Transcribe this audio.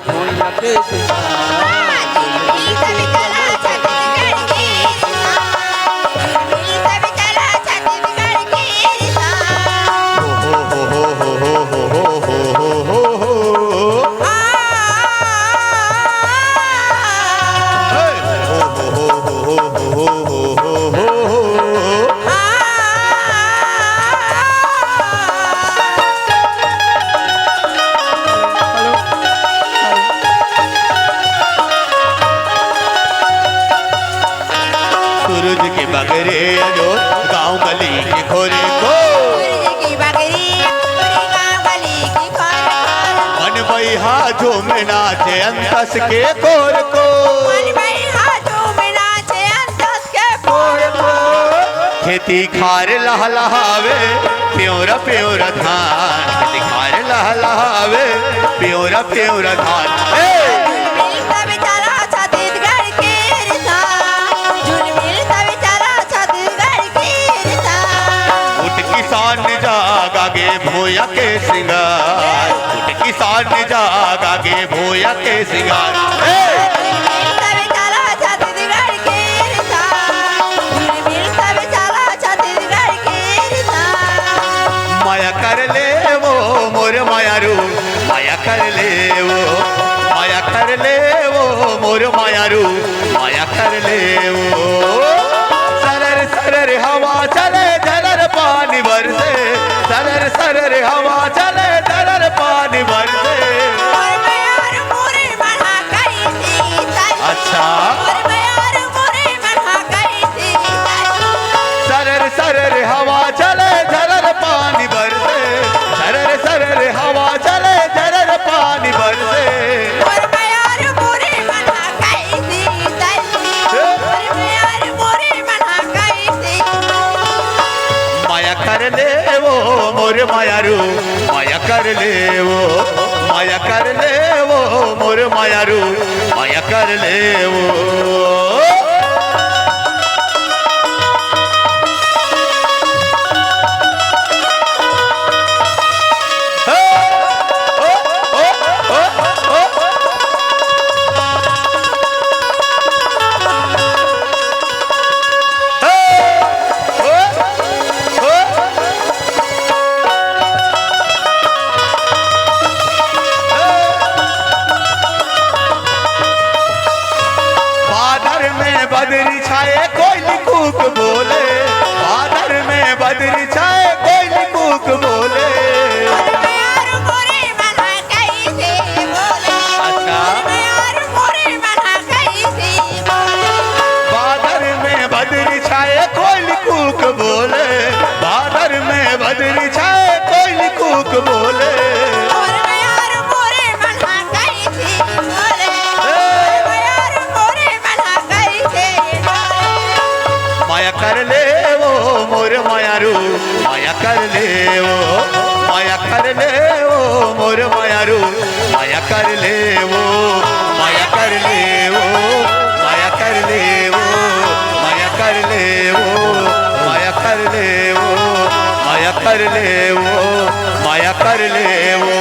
भोया के सूरज की बगरे जो गांव गली के खोरे को मन बई हाथों में नाचे अंतस के कोर को खेती खार लहलहावे प्योरा प्योरा धान खेती खार लहलहावे प्योरा प्योरा धान किसान जागा गे भोया के सिंगार किसान जागा गे भोया के सिंगार माया कर ले वो मोर मायारू माया कर ले वो माया कर ले वो मोर मायारू माया कर ले वो सरर सरर हवा चले झलर पानी बरसे सरर सरर हवा चले झलर पानी बरसे अच्छा सरर सरर हवा चले झलर पानी बरसे सरर सरर हवा चले झलर पानी बरसे माया कर ले वो मोर मायारू माया कर ले वो माया कर ले वो मोर मायारू माया कर ले वो बदरी छाए कोई कूक बोले बादर में बदरी छाए कोई कूक बोले अच्छा बादर में बदरी छाए कोई कूक बोले बादर में बदरी छाए कोई कूक बोले माया कर ले वो मोर मायारू माया कर ले वो माया कर ले वो मोर मायारू माया कर ले वो माया कर ले वो माया कर ले वो माया कर ले वो माया कर ले वो माया कर ले वो माया कर ले वो